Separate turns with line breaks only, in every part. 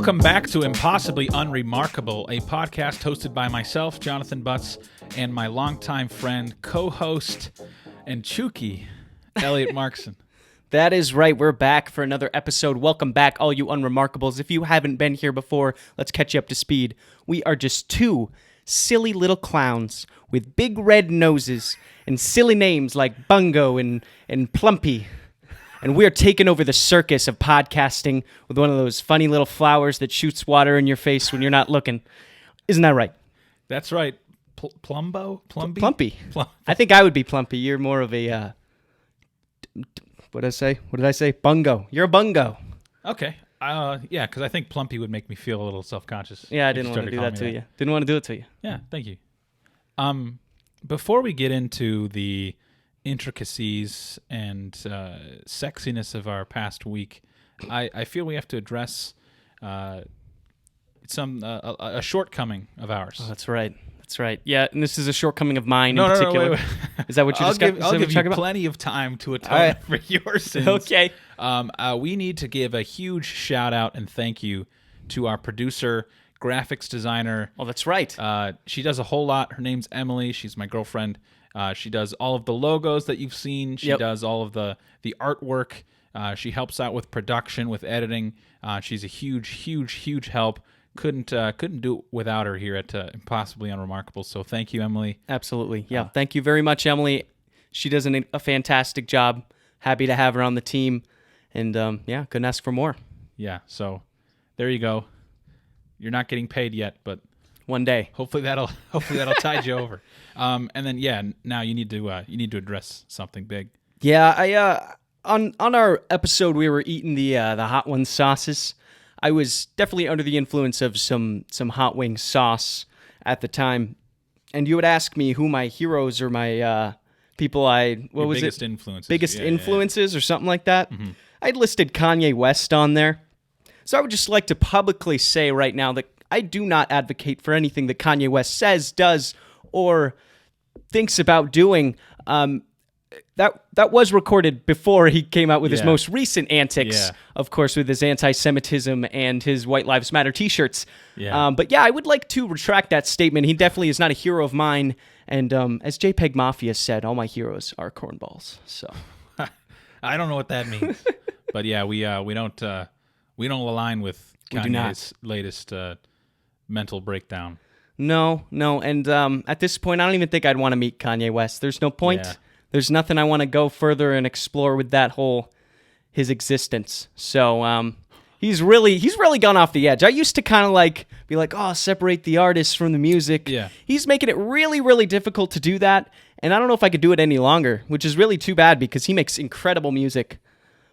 Welcome back to Impossibly Unremarkable, a podcast hosted by myself, Jonathon Butts, and my longtime friend, co-host, and Chooky, Elliott Markson.
That is right. We're back for another episode. Welcome back, all you Unremarkables. If you haven't been here before, let's catch you up to speed. We are just two silly little clowns with big red noses and silly names like Bungo and Plumpy. And we're taking over the circus of podcasting with one of those funny little flowers that shoots water in your face when you're not looking. Isn't that right?
That's right. Plumbo? Plumpy?
Plumpy. I think I would be Plumpy. You're more of a... What did I say? Bungo. You're a bungo.
Okay. Yeah, because I think Plumpy would make me feel a little self-conscious.
Yeah, I didn't want to do that to you. Didn't want to do it to you.
Yeah, thank you. Before we get into the intricacies and sexiness of our past week, I feel we have to address a shortcoming of ours.
Oh, that's right. That's right. Yeah, and this is a shortcoming of mine in particular.
Wait.
Is that what you
I'll give you
about?
plenty of time to atone for your sins.
Okay.
We need to give a huge shout out and thank you to our producer, graphics designer.
Oh, that's right.
She does a whole lot. Her name's Emily. She's my girlfriend. She does all of the logos that you've seen. She does all of the artwork. She helps out with production, with editing. She's a huge help. Couldn't do it without her here at Impossibly Unremarkable. So thank you, Emily.
Absolutely. Yeah. Thank you very much, Emily. She does a fantastic job. Happy to have her on the team. And couldn't ask for more. Yeah.
So there you go. You're not getting paid yet, but
one day.
Hopefully that'll tide you over. And then now you need to address something big.
Yeah, on our episode we were eating the hot one sauces. I was definitely under the influence of some hot wing sauce at the time, and you would ask me who my heroes or my people biggest influences or something like that. Mm-hmm. I'd listed Kanye West on there, so I would just like to publicly say right now that I do not advocate for anything that Kanye West says, does, or thinks about doing. That was recorded before he came out with his most recent antics, of course, with his anti-Semitism and his White Lives Matter t-shirts. Yeah. But I would like to retract that statement. He definitely is not a hero of mine. And as JPEG Mafia said, all my heroes are cornballs. So
I don't know what that means. But yeah, we don't align with Kanye's latest mental breakdown. No. And at this point, I don't even think I'd want to meet Kanye West. There's no point. Yeah. There's nothing I want to go further and explore with his existence. So he's really gone off the edge. I used to kind of be like, separate the artist from the music. Yeah. He's making it really, really difficult to do that. And I don't know if I could do it any longer, which is really too bad because he makes incredible music.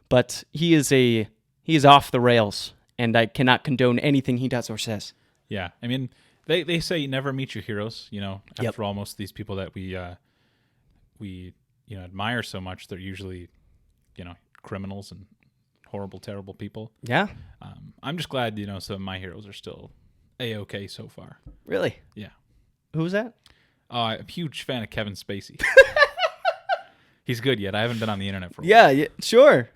But he is off the rails, and I cannot condone anything he does or says. Yeah. I mean, they say you never meet your heroes, after all, most of these people that we admire so much, they're usually, criminals and horrible, terrible people.
Yeah.
I'm just glad, some of my heroes are still A-okay so far.
Really?
Yeah.
Who was that?
I'm a huge fan of Kevin Spacey. He's good yet. I haven't been on the internet for a
while. Yeah, sure.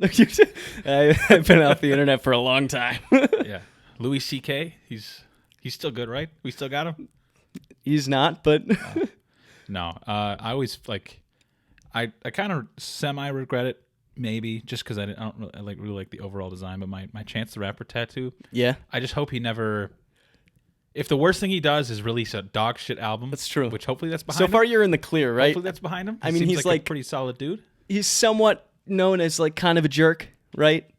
I've been off the internet for a long time.
Yeah. Louis C.K., he's still good, right? We still got him?
He's not, but...
No. I always, I kind of semi-regret it, maybe, just because I don't really like the overall design, but my Chance the Rapper tattoo.
Yeah.
I just hope he never... If the worst thing he does is release a dog shit album...
That's true.
Which hopefully that's behind him.
So far you're in the clear, right?
Hopefully that's behind him.
I mean, he's
a pretty solid dude.
He's somewhat known as, kind of a jerk, right?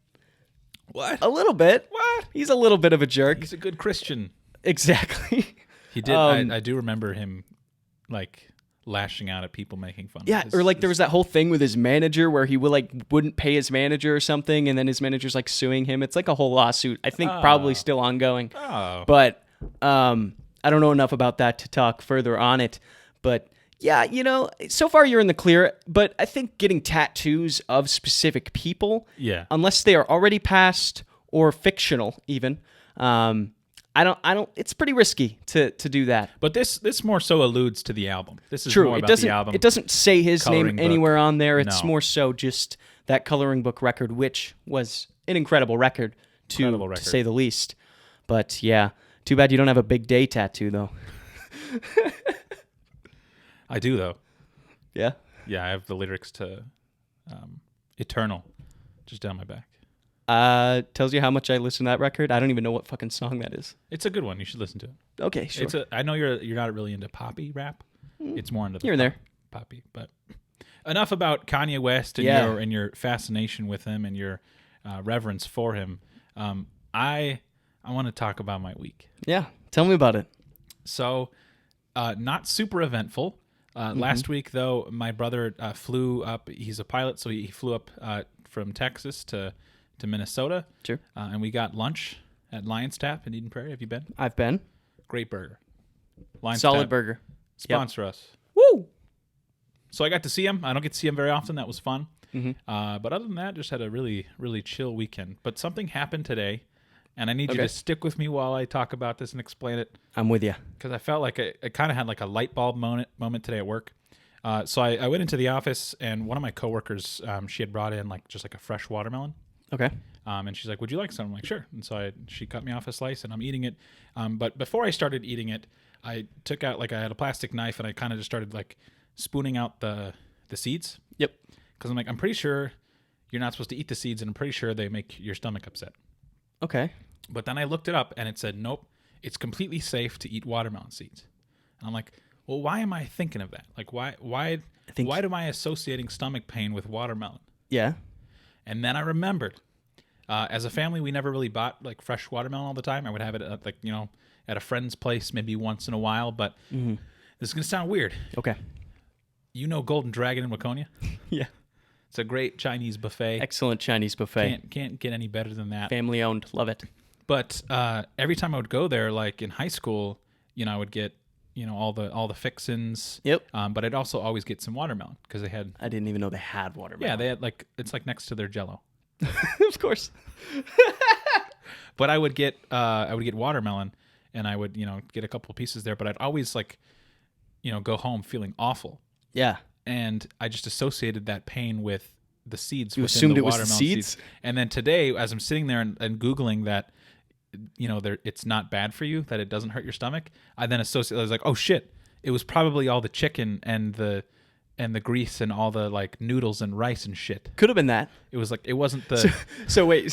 What?
A little bit.
What?
He's a little bit of a jerk.
He's a good Christian.
Exactly.
He did. I do remember him, lashing out at people making fun.
Yeah, or there was that whole thing with his manager where he wouldn't pay his manager or something, and then his manager's suing him. It's a whole lawsuit. I think probably still ongoing.
Oh.
But I don't know enough about that to talk further on it. But yeah, so far you're in the clear. But I think getting tattoos of specific people, unless they are already past or fictional, even. I don't. It's pretty risky to do that.
But this more so alludes to the album. This is
true.
More about the album.
It doesn't say his name anywhere on there. It's
No.
more so just that coloring book record, which was an incredible record to say the least. But yeah, too bad you don't have a big day tattoo though.
I do though.
Yeah?
Yeah, I have the lyrics to Eternal just down my back.
Tells you how much I listen to that record. I don't even know what fucking song that is.
It's a good one. You should listen to it.
Okay, sure.
I know you're not really into poppy rap. It's more into the
here and there.
Poppy. But enough about Kanye West and your fascination with him and your reverence for him. I want to talk about my week.
Yeah, tell me about it.
So, not super eventful. Last week, though, my brother flew up. He's a pilot, so he flew up from Texas to Minnesota.
Sure.
And we got lunch at Lion's Tap in Eden Prairie. Have you been?
I've been.
Great burger. Lion's
Solid
Tap.
burger.
Sponsor us.
Woo!
So I got to see him. I don't get to see him very often. That was fun.
Mm-hmm.
But other than that, just had a really, really chill weekend. But something happened today, and I need you to stick with me while I talk about this and explain it.
I'm with you.
Because I felt like I kind of had like a light bulb moment today at work. So I went into the office, and one of my coworkers, she had brought in just a fresh watermelon.
Okay.
And she's like, "Would you like some?" I'm like, "Sure." And so she cut me off a slice, and I'm eating it. But before I started eating it, I took out I had a plastic knife, and I kind of just started spooning out the seeds.
Yep.
Because I'm pretty sure you're not supposed to eat the seeds, and I'm pretty sure they make your stomach upset.
Okay.
But then I looked it up, and it said, nope, it's completely safe to eat watermelon seeds. And I'm like, well, why am I thinking of that? Why am I associating stomach pain with watermelon?
Yeah. And
then I remembered, as a family, we never really bought fresh watermelon all the time. I would have it at at a friend's place maybe once in a while. But this is gonna sound weird.
Okay.
You know Golden Dragon in Waconia?
Yeah. It's
a great Chinese buffet.
Excellent Chinese buffet.
Can't get any better than that.
Family owned. Love it.
But every time I would go there, in high school, I would get all the fixins.
Yep.
But I'd also always get some watermelon because they had.
I didn't even know they had watermelon.
Yeah, they had it's next to their Jell-O.
Of course.
But I would get watermelon, and I would get a couple pieces there. But I'd always go home feeling awful.
Yeah.
And I just associated that pain with the seeds.
You assumed it was the seeds?
And then today, as I'm sitting there and Googling that, it's not bad for you, that it doesn't hurt your stomach, I then associated, I was like, oh shit, it was probably all the chicken and the grease and all the noodles and rice and shit.
Could have been that.
It was it wasn't the...
So wait,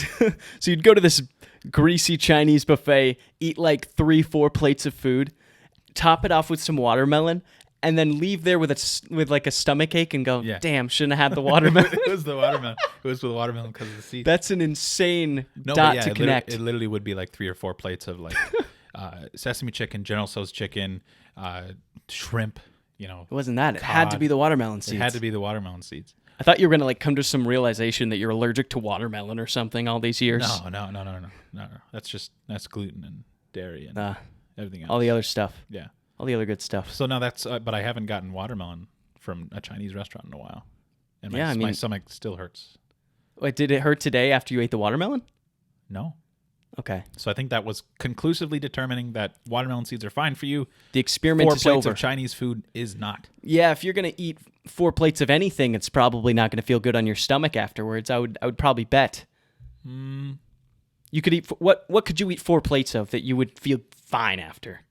so you'd go to this greasy Chinese buffet, eat 3-4 plates of food, top it off with some watermelon, and then leave there with a stomach ache and go, damn, shouldn't have had the watermelon.
It was the watermelon. It was the watermelon because of the seeds.
That's an insane dot to connect.
It literally would be 3 or 4 plates of sesame chicken, General Tso's chicken, shrimp. It
wasn't that. It had to be the watermelon seeds.
It had to be the watermelon seeds.
I thought you were gonna come to some realization that you're allergic to watermelon or something all these years.
No. That's gluten and dairy and everything else.
All the other stuff.
Yeah.
All the other good stuff.
So now that's, but I haven't gotten watermelon from a Chinese restaurant in a while. And my stomach still hurts.
Wait, did it hurt today after you ate the watermelon?
No.
Okay.
So I think that was conclusively determining that watermelon seeds are fine for you.
The experiment is over.
4 plates of Chinese food is not.
Yeah, if you're going to eat 4 plates of anything, it's probably not going to feel good on your stomach afterwards. I would probably bet. You could eat, what could you eat 4 plates of that you would feel fine after?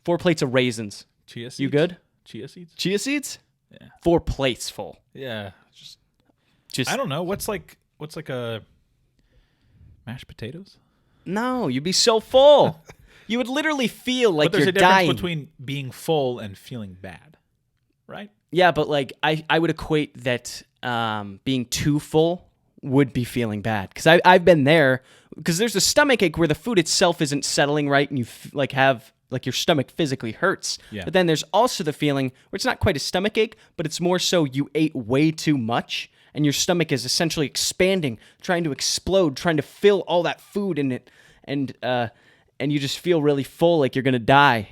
4 plates of raisins.
Chia seeds?
You good?
Chia seeds?
Chia seeds?
Yeah.
4 plates full.
Yeah. Just I don't know. What's a mashed potatoes?
No, you'd be so full. You would literally feel like you're dying.
But there's a difference between being full and feeling bad, right?
Yeah, but I would equate that being too full would be feeling bad. Because I've been there. Because there's a stomach ache where the food itself isn't settling right and you have... your stomach physically hurts.
Yeah.
But then there's also the feeling where it's not quite a stomach ache, but it's more so you ate way too much and your stomach is essentially expanding, trying to explode, trying to fill all that food in it, and you just feel really full, like you're gonna die.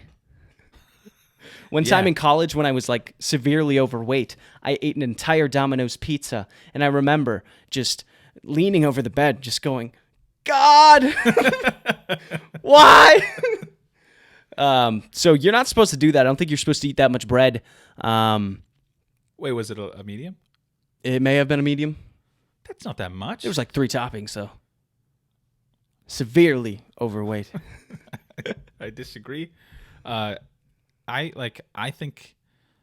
One time in college when I was severely overweight, I ate an entire Domino's pizza, and I remember just leaning over the bed, just going, God, why? So you're not supposed to do that. I don't think you're supposed to eat that much bread.
Wait, was it a medium?
It may have been a medium.
That's not that much.
There was 3 toppings, though. Severely overweight.
I disagree. I think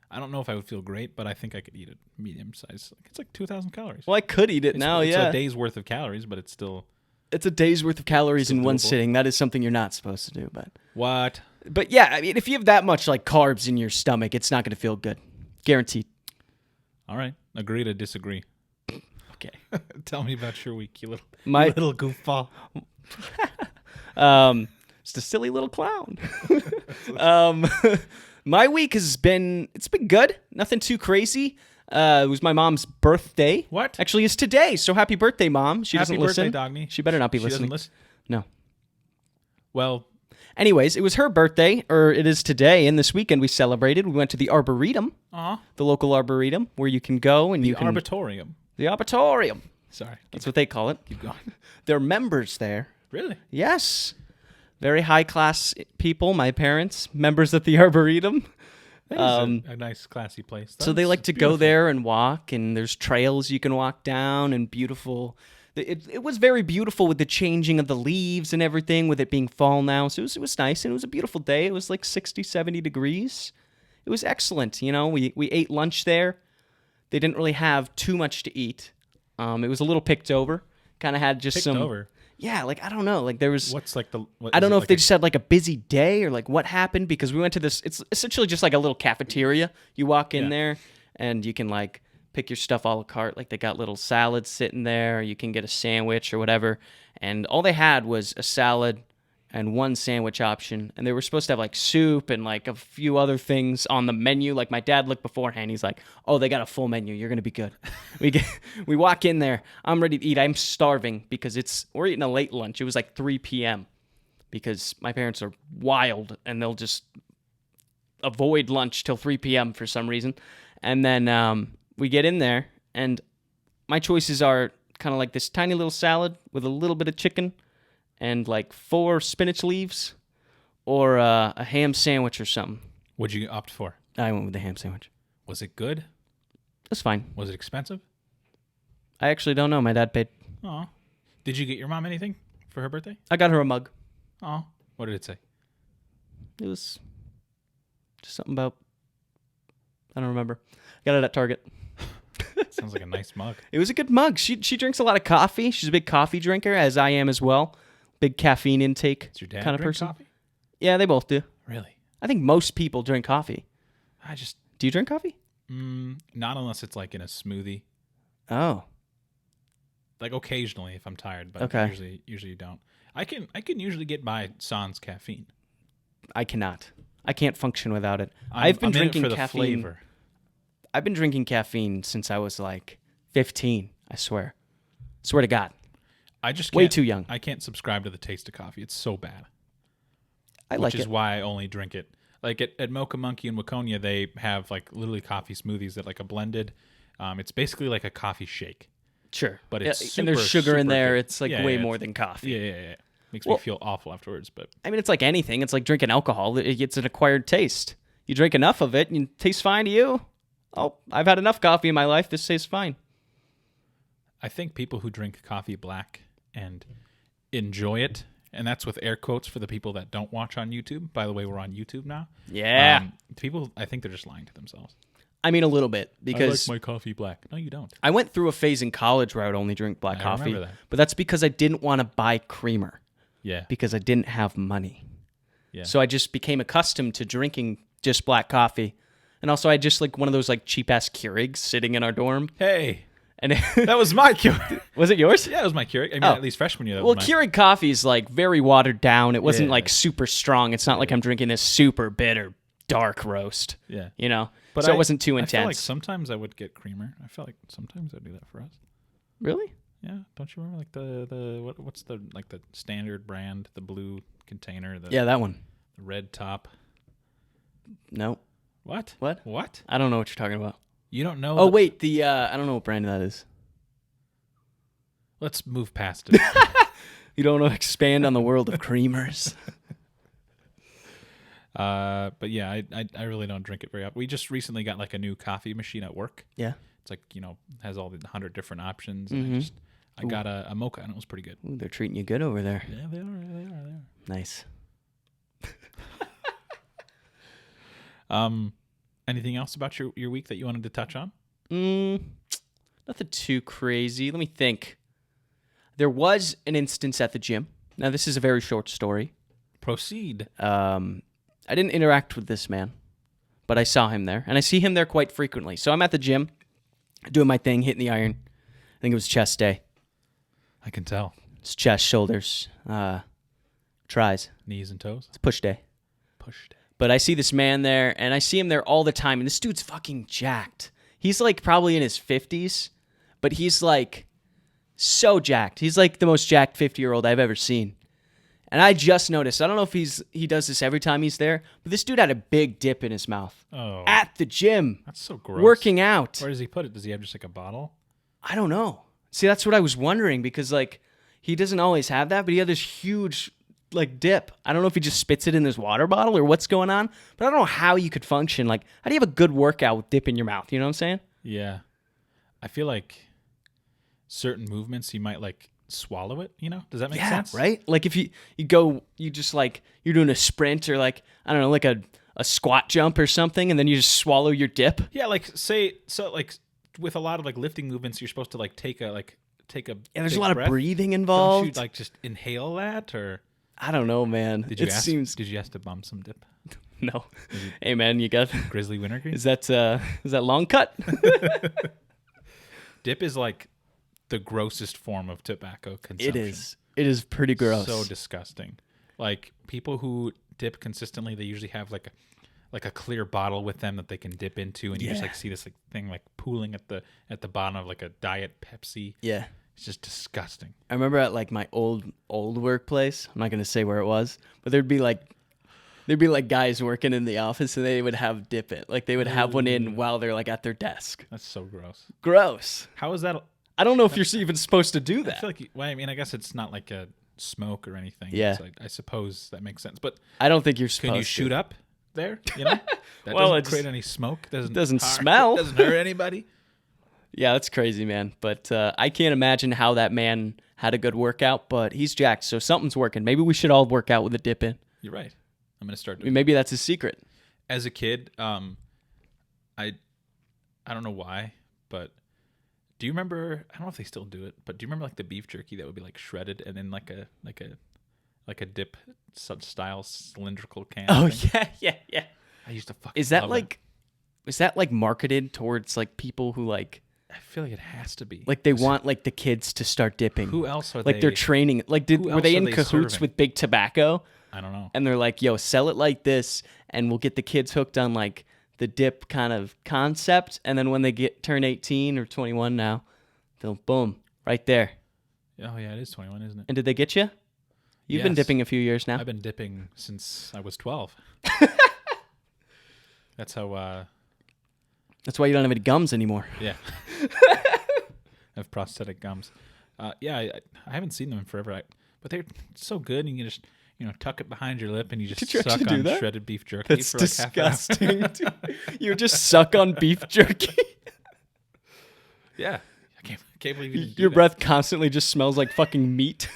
I don't know if I would feel great, but I think I could eat a medium size. It's like 2,000 calories.
Well, I could eat it now.
It's
yeah,
a day's worth of calories, but it's still.
It's a day's worth of calories in one
doable.
sitting. That is something you're not supposed to do.
What?
But yeah, I mean, if you have that much like carbs in your stomach, it's not going to feel good. Guaranteed.
All right. Agree to disagree.
Okay.
Tell me about your week, you little goofball.
Just a silly little clown. My week it's been good. Nothing too crazy. It was my mom's birthday.
What?
Actually, it's today. So happy birthday, Mom. She doesn't listen.
Happy birthday, Dogny.
She better not be listening.
Doesn't listen?
No.
Well.
Anyways, it was her birthday, or it is today, and this weekend we celebrated. We went to the Arboretum, the local Arboretum, where you can go and you can...
Arboretum.
The Arboretum.
Sorry.
That's what they call it.
Keep going.
There are members there.
Really?
Yes. Very high-class people, my parents, members at the Arboretum.
That is a nice, classy place.
So they like to go there and walk, and there's trails you can walk down, and beautiful... It was very beautiful with the changing of the leaves and everything, with it being fall now. So it was nice, and it was a beautiful day. It was like 60, 70 degrees. It was excellent. You know, we ate lunch there. They didn't really have too much to eat. It was a little picked over. Kind of had just
picked
some...
over?
Yeah, like, I don't know. Like, there was...
What's like the...
I don't know if they just had like a busy day or like what happened, because we went to this... It's essentially just like a little cafeteria. You walk in there, and you can like... pick your stuff a la carte. Like, they got little salads sitting there. You can get a sandwich or whatever. And all they had was a salad and one sandwich option. And they were supposed to have like soup and like a few other things on the menu. Like, my dad looked beforehand. He's like, oh, they got a full menu. You're going to be good. We walk in there. I'm ready to eat. I'm starving because we're eating a late lunch. It was like 3 p.m. because my parents are wild and they'll just avoid lunch till 3 p.m. for some reason. And then, we get in there, and my choices are kind of like this tiny little salad with a little bit of chicken and like 4 spinach leaves, or a ham sandwich or something.
What'd you opt for?
I went with the ham sandwich.
Was it good?
That's fine.
Was it expensive?
I actually don't know. My dad paid.
Oh. Did you get your mom anything for her birthday?
I got her a mug.
Oh. What did it say?
It was just something about... I don't remember. Got it at Target.
Sounds like a nice mug.
It was a good mug. She drinks a lot of coffee. She's a big coffee drinker, as I am as well. Big caffeine intake.
Does your dad
kind of
drink
person.
coffee?
Yeah, they both do.
Really?
I think most people drink coffee. Do you drink coffee?
Not unless it's like in a smoothie.
Oh.
Like occasionally if I'm tired, but
okay.
usually you don't. I can usually get by sans caffeine.
I cannot. I can't function without it.
I'm
been drinking
in it for
caffeine.
The flavor.
I've been drinking caffeine since I was like 15, I swear. Swear to God.
I just
way too young.
I can't subscribe to the taste of coffee. It's so bad.
Which
is why I only drink it. Like at Mocha Monkey in Waconia, they have like literally coffee smoothies that like a blended. It's basically like a coffee shake.
Sure.
But it's super,
and there's sugar in there.
Good.
It's like way more than coffee.
Yeah. Makes me feel awful afterwards. But
I mean, it's like anything. It's like drinking alcohol. It gets an acquired taste. You drink enough of it and it tastes fine to you. Oh, I've had enough coffee in my life. This tastes fine.
I think people who drink coffee black and enjoy it, and that's with air quotes for the people that don't watch on YouTube. By the way, we're on YouTube now.
Yeah.
People, I think they're just lying to themselves.
I mean, a little bit, because
I like my coffee black. No, you don't.
I went through a phase in college where I would only drink black coffee.
Remember that.
But that's because I didn't want to buy creamer.
Yeah.
Because I didn't have money.
Yeah.
So I just became accustomed to drinking just black coffee. And also, I just like one of those like cheap-ass Keurigs sitting in our dorm.
Hey.
And
that was my Keurig.
Was it yours?
Yeah, it was my Keurig. I mean, at least freshman year.
Well, Keurig coffee is like very watered down. It wasn't like super strong. It's not like I'm drinking this super bitter dark roast.
Yeah.
You know?
But
so it wasn't too
I
intense.
feel like sometimes I would get creamer. I felt like sometimes I'd do that for us.
Really?
Yeah. Don't you remember like the what's the like the standard brand, the blue container,
yeah, that one.
The red top.
No.
What?
What? I don't know what you're talking about.
You don't know?
Oh, wait. I don't know what brand that is.
Let's move past it.
You don't want to expand on the world of creamers.
But yeah, I really don't drink it very often. We just recently got like a new coffee machine at work.
Yeah.
It's like, has all the 100 different options. And I got a mocha, and it was pretty good.
Ooh, they're treating you good over there.
Yeah, they are.
Nice.
Anything else about your week that you wanted to touch on?
Nothing too crazy. Let me think. There was an instance at the gym. Now, this is a very short story.
Proceed.
I didn't interact with this man, but I saw him there, and I see him there quite frequently. So I'm at the gym, doing my thing, hitting the iron. I think it was chest day.
I can tell.
It's chest, shoulders, tries.
Knees and toes.
It's push day.
Push day.
But I see this man there, and I see him there all the time, and this dude's fucking jacked. He's like probably in his 50s, but he's like so jacked. He's like the most jacked 50-year-old I've ever seen. And I just noticed, I don't know if he does this every time he's there, but this dude had a big dip in his mouth.
Oh.
At the gym.
That's so gross.
Working out.
Where does he put it? Does he have just like a bottle?
I don't know. See, that's what I was wondering, because like he doesn't always have that, but he had this huge like dip. I don't know if he just spits it in his water bottle or what's going on, but I don't know how you could function. Like, how do you have a good workout with dip in your mouth? You know what I'm saying?
Yeah. I feel like certain movements you might like swallow it, you know? Does that make sense?
Right? Like if you just like, you're doing a sprint or like, I don't know, like a squat jump or something, and then you just swallow your dip.
Yeah, like like with a lot of like lifting movements, you're supposed to like take a
Yeah, there's a lot of breathing involved.
Don't you like just inhale that, or
I don't know, man.
Did you ask to bum some dip?
No. Hey man, you got
grizzly wintergreen?
Is that long cut?
Dip is like the grossest form of tobacco consumption.
It is pretty gross.
So disgusting. Like people who dip consistently, they usually have like a clear bottle with them that they can dip into, and you just like see this like thing like pooling at the bottom of like a Diet Pepsi.
Yeah.
It's just disgusting.
I remember at like my old workplace, I'm not going to say where it was, but there'd be like guys working in the office, and they would have dip it. Like they would have one in while they're like at their desk.
That's so gross.
Gross.
How is that?
I don't know if you're even supposed to do that.
I feel like, well, I mean, I guess it's not like a smoke or anything.
Yeah.
So I suppose that makes sense. But
I don't think you're supposed to.
Can you shoot up there? You know? That
well,
doesn't create any smoke.
Doesn't smell.
Doesn't hurt anybody.
Yeah, that's crazy, man. But I can't imagine how that man had a good workout, but he's jacked, so something's working. Maybe we should all work out with a dip in.
You're right. I'm going to start doing
maybe that's his secret.
As a kid, I don't know why, but do you remember, I don't know if they still do it, but do you remember like the beef jerky that would be like shredded and in like a dip style cylindrical can?
Oh,
thing?
yeah.
I used to fucking
Is that
love
like
it.
Is that like marketed towards like people who like
I feel like it has to be.
Like they want like the kids to start dipping.
Who else are
like they're training? Like were they in cahoots
serving?
with Big Tobacco?
I don't know.
And they're like, "Yo, sell it like this, and we'll get the kids hooked on like the dip kind of concept. And then when they turn 18 or 21 now, they'll boom right there."
Oh yeah, it is 21, isn't it?
And did they get you? You've been dipping a few years now.
I've been dipping since I was 12. That's how.
That's why you don't have any gums anymore.
Yeah. I have prosthetic gums. Yeah, I haven't seen them in forever, but they're so good, and you just tuck it behind your lip, and you just suck on shredded beef jerky.
That's
for like
disgusting. You just suck on beef jerky.
Yeah, I can't believe you did
Your
that.
breath constantly just smells like fucking meat.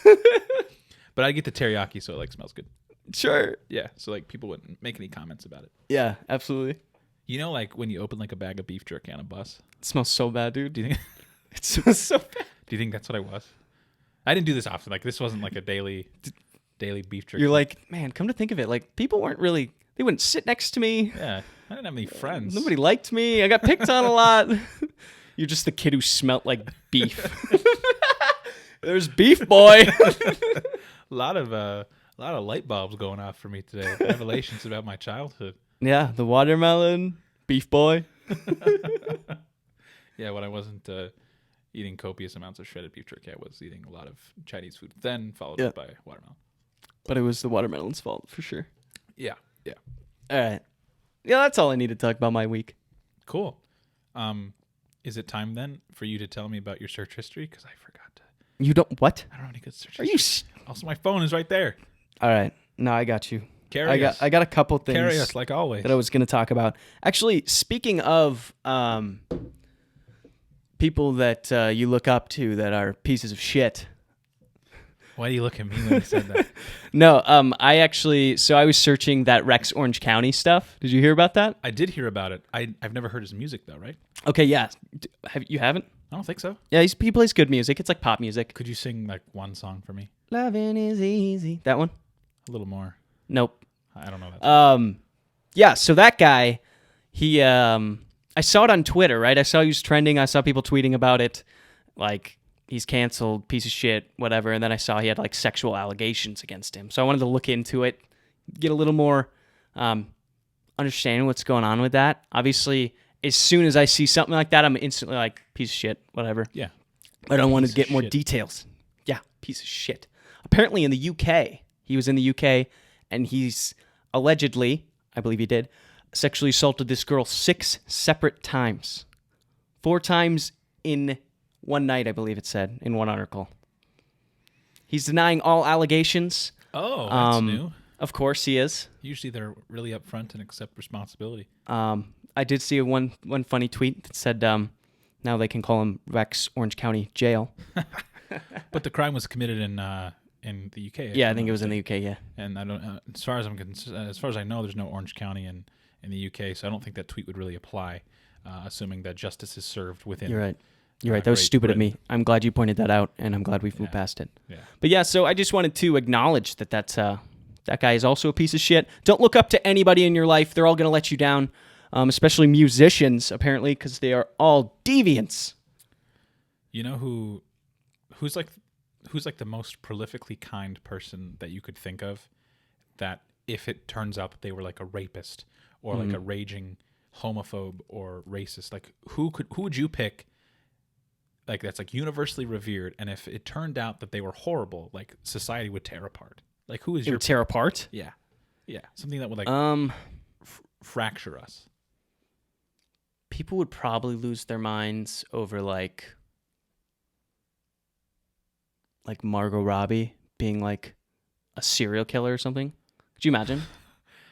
But I get the teriyaki, so it like smells good.
Sure.
Yeah, so like people wouldn't make any comments about it.
Yeah, absolutely.
You know, like when you open like a bag of beef jerky on a bus.
It smells so bad, dude.
Do you think?
It smells so bad.
Do you think that's what I was? I didn't do this often. Like this wasn't like a daily beef jerky.
You're like, man, come to think of it, like people they wouldn't sit next to me.
Yeah, I didn't have any friends.
Nobody liked me. I got picked on a lot. You're just the kid who smelt like beef. There's beef, boy.
A lot of light bulbs going off for me today. Revelations about my childhood.
Yeah, the watermelon, beef boy.
Yeah, when I wasn't eating copious amounts of shredded beef jerky, I was eating a lot of Chinese food, then followed up by watermelon.
But it was the watermelon's fault, for sure.
Yeah.
All right. Yeah, that's all I need to talk about my week.
Cool. Is it time then for you to tell me about your search history? Because I forgot to.
You don't, what?
I don't have any good search
Are
history. Also, my phone is right there.
All right. No, I got you.
I
got a couple things.
Carry us like always.
That I was going to talk about. Actually, speaking of people that you look up to that are pieces of shit.
Why do you look at me when you said that?
No, I was searching that Rex Orange County stuff. Did you hear about that?
I did hear about it. I've never heard his music though, right?
Okay, yeah. You haven't?
I don't think so.
Yeah, he plays good music. It's like pop music.
Could you sing like one song for me?
Loving is easy. That one?
A little more.
Nope.
I don't know that.
Yeah, so that guy, he I saw it on Twitter, right? I saw he was trending. I saw people tweeting about it, like he's canceled, piece of shit, whatever. And then I saw he had like sexual allegations against him. So I wanted to look into it, get a little more understanding what's going on with that. Obviously, as soon as I see something like that, I'm instantly like, piece of shit, whatever.
Yeah.
I don't want to get more details. Yeah, piece of shit. Apparently in the UK, he was in the UK, and he's allegedly, I believe he did, sexually assaulted this girl 6 separate times. 4 times in one night, I believe it said, in one article. He's denying all allegations.
Oh, that's new.
Of course he is.
Usually they're really upfront and accept responsibility.
I did see one funny tweet that said now they can call him Rex Orange County Jail.
But the crime was committed in the UK.
Yeah, I think it was in the UK, yeah.
And I don't as far as I know, there's no Orange County in the UK, so I don't think that tweet would really apply, assuming that justice is served within.
You're right. You're right. That was stupid of me. I'm glad you pointed that out, and I'm glad we've moved past it.
Yeah.
But yeah, so I just wanted to acknowledge that that guy is also a piece of shit. Don't look up to anybody in your life. They're all going to let you down, especially musicians, apparently, because they are all deviants.
You know who's like the most prolifically kind person that you could think of, that if it turns out that they were like a rapist or like a raging homophobe or racist, like who would you pick, like that's like universally revered, and if it turned out that they were horrible, like society would tear apart? Like who is your
tear apart?
Yeah. Something that would like fracture us.
People would probably lose their minds over like Margot Robbie being like a serial killer or something. Could you imagine?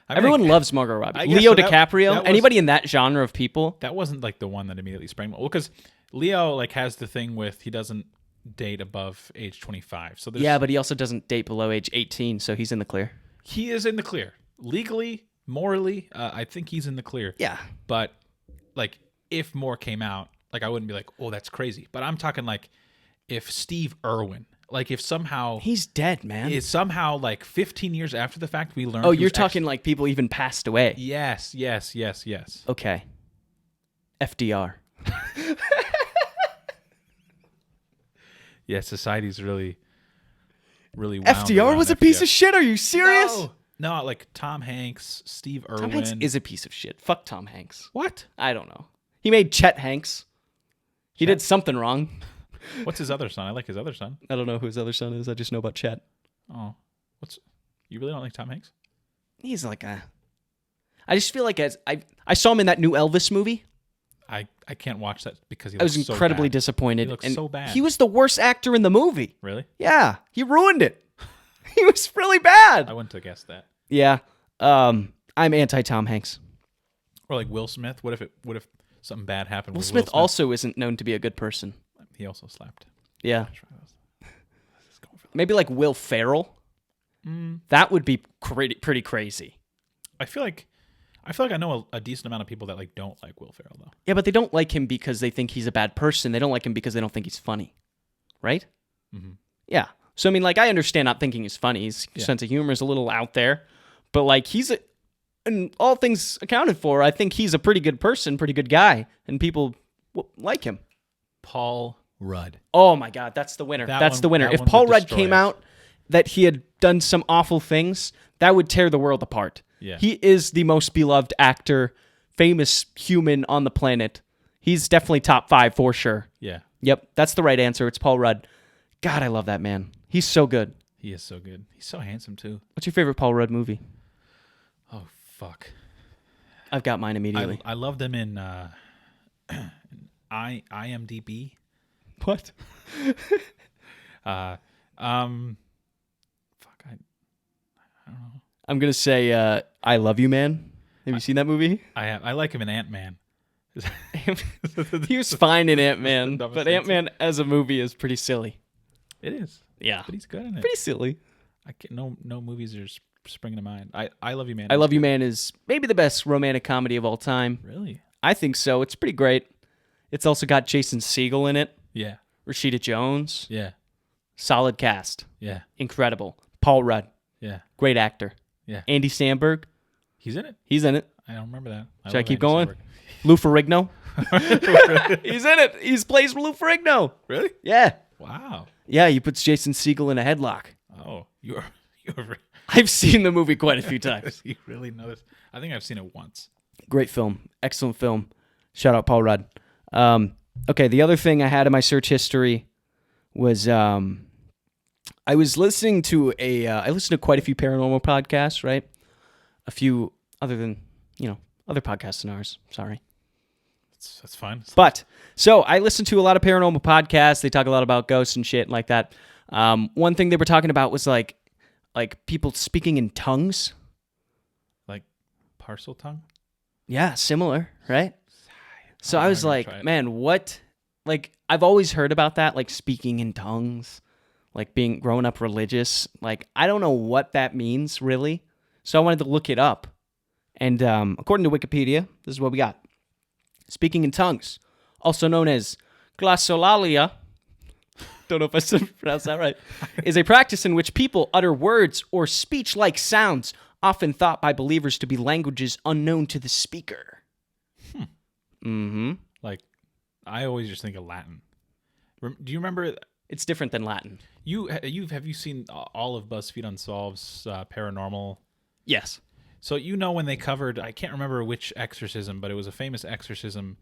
Everyone loves Margot Robbie. Leo DiCaprio. Anybody in that genre of people.
That wasn't like the one that immediately sprang. Well, because Leo like has the thing with he doesn't date above age 25. So
yeah, but he also doesn't date below age 18, so he's in the clear.
He is in the clear. Legally, morally, I think he's in the clear.
Yeah.
But like if more came out, like I wouldn't be like, oh, that's crazy. But I'm talking like if Steve Irwin, like if somehow
he's dead, man.
It's somehow like 15 years after the fact we learned.
Oh, you're talking like people even passed away.
Yes.
Okay. FDR.
Yeah, society's really wound
FDR was a piece of shit. Are you serious?
No, like Tom Hanks, Steve Irwin.
Tom Hanks is a piece of shit. Fuck Tom Hanks.
What?
I don't know. He made Chet Hanks. He did something wrong.
What's his other son? I like his other son.
I don't know who his other son is. I just know about Chet.
Oh, you really don't like Tom Hanks?
He's like I just feel like I saw him in that new Elvis movie.
I can't watch that because
I was incredibly disappointed.
He looks so bad.
He was the worst actor in the movie.
Really?
Yeah, he ruined it. He was really bad.
I wouldn't have guessed that.
Yeah, I'm anti Tom Hanks.
Or like Will Smith. What if something bad happened?
Will Smith also isn't known to be a good person.
He also slapped.
Yeah. Maybe like Will Ferrell. That would be pretty crazy.
I feel like I know a decent amount of people that like don't like Will Ferrell though.
Yeah, but they don't like him because they think he's a bad person. They don't like him because they don't think he's funny, right? Mm-hmm. Yeah. So I mean, like I understand not thinking he's funny. His sense of humor is a little out there, but like and all things accounted for, I think he's a pretty good person, pretty good guy, and people like him.
Paul Rudd.
Oh my God, that's the winner. That's the winner. If Paul Rudd came out that he had done some awful things, that would tear the world apart.
Yeah.
He is the most beloved actor, famous human on the planet. He's definitely top 5 for sure.
Yeah.
Yep, that's the right answer. It's Paul Rudd. God, I love that man. He's so good.
He is so good. He's so handsome too.
What's your favorite Paul Rudd movie?
Oh, fuck.
I've got mine immediately.
I love them in IMDb.
What?
Fuck, I don't know.
I'm gonna say I Love You Man. Have you seen that movie?
I like him in Ant-Man.
He was fine in Ant-Man, but Ant-Man as a movie is pretty silly.
It is.
Yeah.
But he's good in it.
Pretty silly.
No movies are springing to mind. I Love You Man.
I Love You Man is maybe the best romantic comedy of all time.
Really?
I think so. It's pretty great. It's also got Jason Segel in it.
Yeah.
Rashida Jones.
Yeah.
Solid cast.
Yeah.
Incredible. Paul Rudd.
Yeah.
Great actor.
Yeah.
Andy Samberg.
He's in it?
He's in it.
I don't remember that.
Should I keep going? Lou Ferrigno. He's in it. He plays Lou Ferrigno.
Really?
Yeah.
Wow.
Yeah, he puts Jason Segel in a headlock.
Oh, you're
I've seen the movie quite a few times.
You really know this? I think I've seen it once.
Great film. Excellent film. Shout out Paul Rudd. Okay, the other thing I had in my search history was I was listening to I listened to quite a few paranormal podcasts, right? A few other than, other podcasts than ours. Sorry.
That's fine.
But, so I listen to a lot of paranormal podcasts. They talk a lot about ghosts and shit like that. One thing they were talking about was like people speaking in tongues.
Like parcel tongue?
Yeah, similar, right? So I was like, man, what? Like, I've always heard about that, like speaking in tongues, like growing up religious. Like, I don't know what that means, really. So I wanted to look it up. And according to Wikipedia, this is what we got. Speaking in tongues, also known as glossolalia, don't know if I pronounced that right, is a practice in which people utter words or speech-like sounds, often thought by believers to be languages unknown to the speaker.
Like, I always just think of Latin. Do you remember?
It's different than Latin.
Have you seen all of BuzzFeed Unsolved's paranormal?
Yes.
So when they covered, I can't remember which exorcism, but it was a famous exorcism,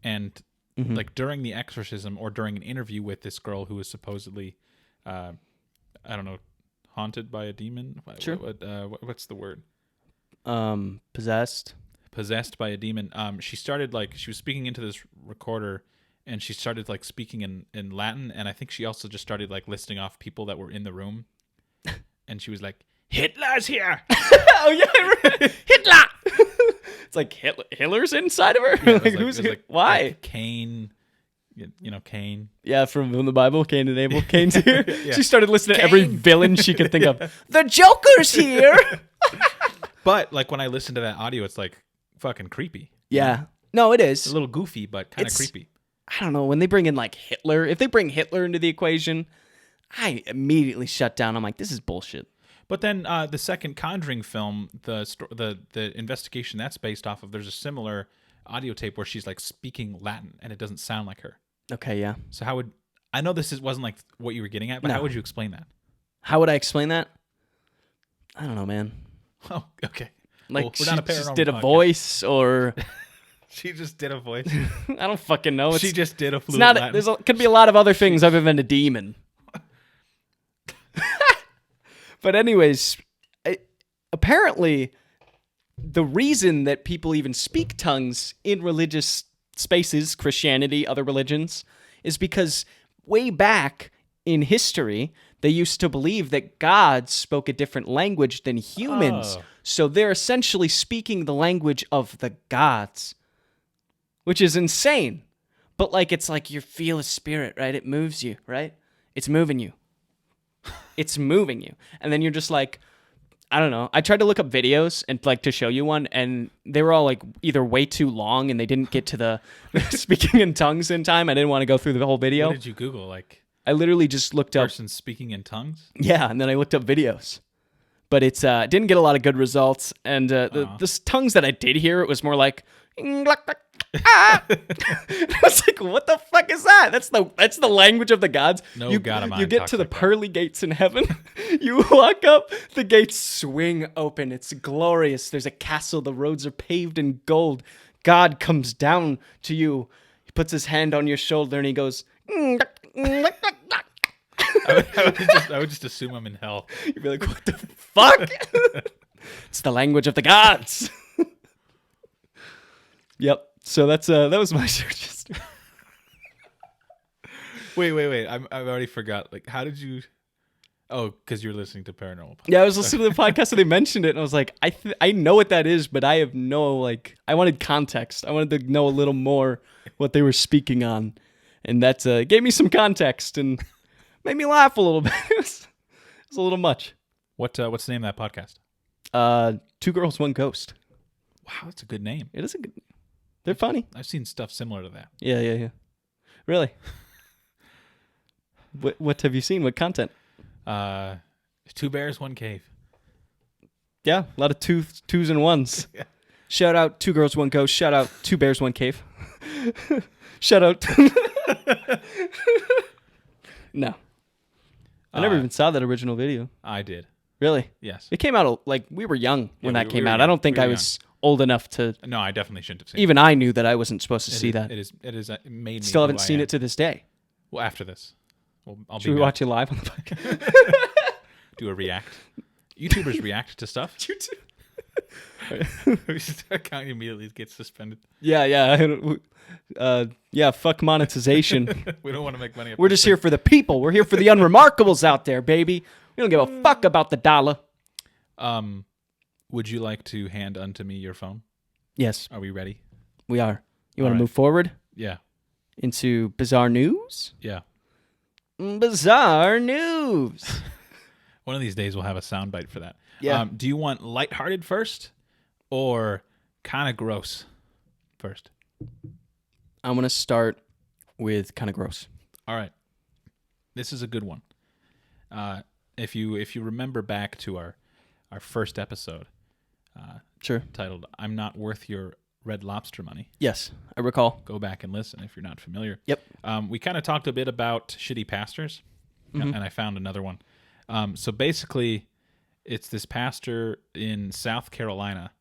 and like during the exorcism or during an interview with this girl who was supposedly, I don't know, haunted by a demon.
Sure.
What's the word?
Possessed.
Possessed by a demon. She started she was speaking into this recorder, and she started speaking in Latin, and I think she also just started listing off people that were in the room, and she was like, Hitler's here.
Oh yeah, Hitler. It's like Hitler's inside of her.
Yeah,
who's why?
Like Cain, Cain.
Yeah, from the Bible, Cain and Abel. Cain's here.
Yeah.
She started listening to every villain she could think of. The Joker's here.
But when I listen to that audio, it's fucking creepy.
Yeah. No, it is.
It's a little goofy, but kind of creepy.
I don't know, when they bring in Hitler, if they bring Hitler into the equation, I immediately shut down. I'm like, this is bullshit.
But then the second Conjuring film, the investigation that's based off of, there's a similar audio tape where she's speaking Latin and it doesn't sound like her.
Okay, yeah.
So I know this wasn't what you were getting at, but how would you explain that?
How would I explain that? I don't know, man.
Oh, okay.
She just did a voice, or
she just did a voice.
I don't fucking know.
She just did a fluent Latin.
Could be a lot of other things other than a demon. But anyways, apparently, the reason that people even speak tongues in religious spaces, Christianity, other religions, is because way back in history, they used to believe that gods spoke a different language than humans. Oh. So they're essentially speaking the language of the gods, which is insane. But it's you feel a spirit, right? It moves you, right? It's moving you. It's moving you. And then you're just I don't know. I tried to look up videos and to show you one, and they were all either way too long and they didn't get to the speaking in tongues in time. I didn't want to go through the whole video.
What did you Google?
I literally just looked up
person speaking in tongues?
Yeah, and then I looked up videos. But it's didn't get a lot of good results, and the tongues that I did hear, it was more I was like, what the fuck is that? That's the language of the gods.
No god of mine.
You get to the pearly gates in heaven. You walk up, the gates swing open. It's glorious. There's a castle. The roads are paved in gold. God comes down to you. He puts his hand on your shoulder and he goes.
I would just assume I'm in hell.
You'd be like, what the fuck? It's the language of the gods. Yep. So that was my search history.
Wait. I've already forgot. How did you? Oh, because you're listening to Paranormal Podcasts.
Yeah, I was listening to the podcast and they mentioned it, and I was like, I know what that is, but I have no, I wanted context. I wanted to know a little more what they were speaking on, and that gave me some context and made me laugh a little bit. It was a little much.
What's the name of that podcast?
Two Girls, One Ghost.
Wow, that's a good name.
It is a good name. They're funny.
I've seen stuff similar to that.
Yeah. Really? What have you seen? What content?
Two bears, one cave.
Yeah, a lot of twos and ones.
Yeah.
Shout out Two Girls, One Ghost. Shout out Two Bears, One Cave. Shout out. No. I never even saw that original video.
I did.
Really?
Yes.
It came out, we were young when that came out.
Young.
I don't think I was old enough to...
No, I definitely shouldn't have seen
even it. I knew that I wasn't supposed to see that.
It is it made me
Still haven't seen it to this day.
Well, after this.
Should we watch it live on the podcast?
Do a react. YouTubers react to stuff. Account immediately gets suspended.
Yeah. Fuck monetization.
We don't want to make money.
We're just here for the people. We're here for the unremarkables out there, baby. We don't give a fuck about the dollar.
Would you like to hand unto me your phone?
Yes.
Are we ready?
We are. You want to move forward?
Yeah.
Into bizarre news?
Yeah.
Bizarre news.
One of these days we'll have a soundbite for that.
Yeah.
Do you want lighthearted first or kind of gross first?
I'm going to start with kind of gross.
All right. This is a good one. If you remember back to our first episode,
sure,
titled "I'm Not Worth Your Red Lobster Money."
Yes, I recall.
Go back and listen if you're not familiar.
Yep.
We kind of talked a bit about shitty pastors, and I found another one. So basically, it's this pastor in South Carolina.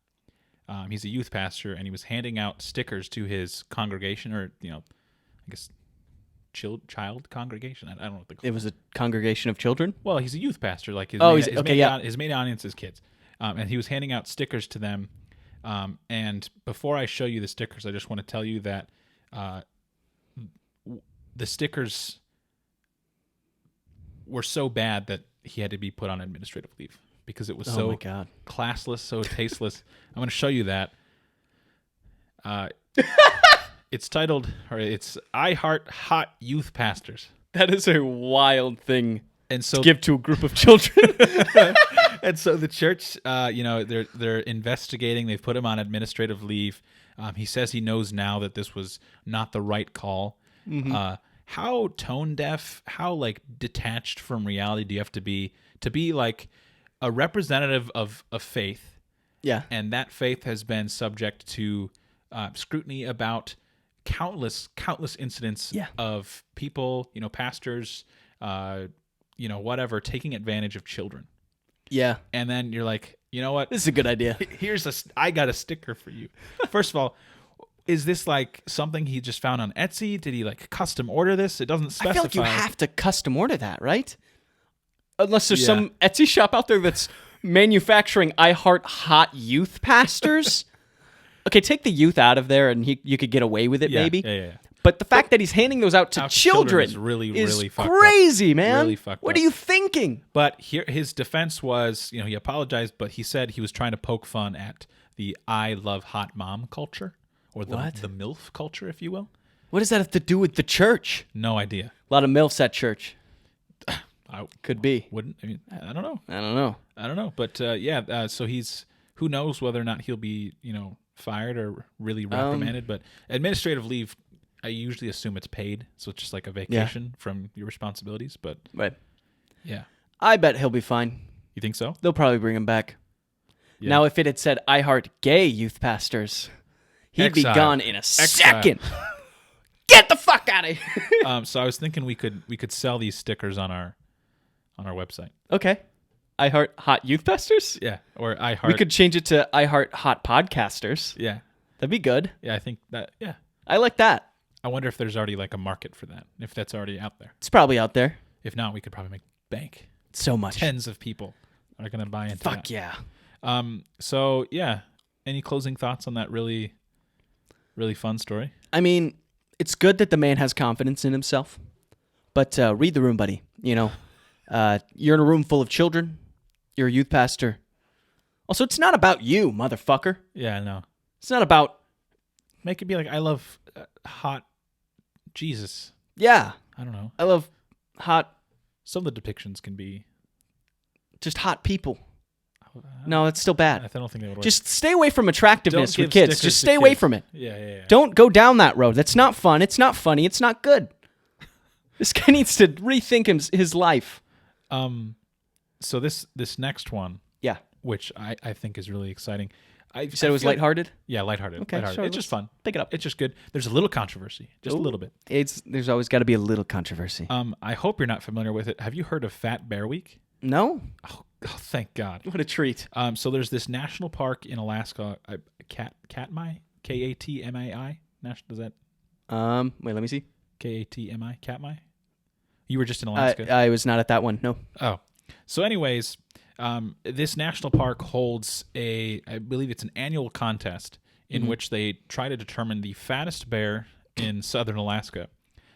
He's a youth pastor, and he was handing out stickers to his congregation, or I guess child congregation. I don't know what they call it.
It was a congregation of children?
Well, he's a youth pastor. Like his main audience is kids. And he was handing out stickers to them. And before I show you the stickers, I just want to tell you that the stickers were so bad that he had to be put on administrative leave because it was so classless, so tasteless. I'm going to show you that. It's titled, it's I Heart Hot Youth Pastors.
That is a wild thing
to
give to a group of children.
And so the church, they're investigating. They've put him on administrative leave. He says he knows now that this was not the right call. Mm-hmm. How tone deaf, how detached from reality do you have to be like a representative of faith?
Yeah.
And that faith has been subject to scrutiny about countless incidents of people, pastors, whatever, taking advantage of children.
Yeah.
And then you're like, you know what?
This is a good idea.
I got a sticker for you. First of all, is this something he just found on Etsy? Did he custom order this? It doesn't specify.
I feel like you have to custom order that, right? Unless there's some Etsy shop out there that's manufacturing I Heart Hot Youth Pastors. Okay, take the youth out of there and you could get away with it, maybe.
Yeah.
But the fact that he's handing those out to children
is really
crazy, man.
Really fucked
what
up.
Are you thinking?
But here, his defense was, he apologized, but he said he was trying to poke fun at the I love hot mom culture, or the MILF culture, if you will.
What does that have to do with the church?
No idea.
A lot of MILFs at church.
Could be. I don't know. I don't know. But so he's, who knows whether or not he'll be, fired or really reprimanded. But administrative leave, I usually assume it's paid, so it's just like a vacation from your responsibilities. But
right,
yeah,
I bet he'll be fine.
You think so?
They'll probably bring him back. Yeah. Now, if it had said "I heart gay youth pastors," he'd be gone in a second. Get the fuck out of here!
So I was thinking we could sell these stickers on our website.
Okay. I Heart Hot Youth Pastors?
Yeah. Or I Heart...
We could change it to I Heart Hot Podcasters.
Yeah.
That'd be good.
Yeah, I think that, yeah.
I like that.
I wonder if there's already a market for that, if that's already out there.
It's probably out there.
If not, we could probably make bank.
So much.
Tens of people are going to buy into that.
Fuck yeah.
So, yeah. Any closing thoughts on that really, really fun story?
I mean, it's good that the man has confidence in himself, but read the room, buddy. You're in a room full of children. You're a youth pastor. Also, it's not about you, motherfucker.
Yeah, I know.
It's not about...
Make it be like, I love hot Jesus.
Yeah.
I don't know.
I love hot...
Some of the depictions can be...
Just hot people. No, it's still bad.
I don't think they would work.
Just stay away from attractiveness with
give
kids.
stickers
Just
to
stay away
kids.
from it.
Yeah.
Don't go down that road. That's not fun. It's not funny. It's not good. This guy needs to rethink his life.
So this next one,
yeah,
which I think is really exciting.
You said it was lighthearted?
Yeah, lighthearted.
Okay,
lighthearted.
sure,
It's just fun.
Pick it up.
It's just good. There's a little controversy, just a little bit.
There's always got to be a little controversy.
I hope you're not familiar with it. Have you heard of Fat Bear Week?
No.
Oh, thank God.
What a treat.
So there's this national park in Alaska, Katmai, Katmai. Does that?
Wait, let me see.
Katmi, Katmai. You were just in Alaska.
I was not at that one. No.
Oh, so anyways, this national park holds I believe it's an annual contest in which they try to determine the fattest bear in southern Alaska.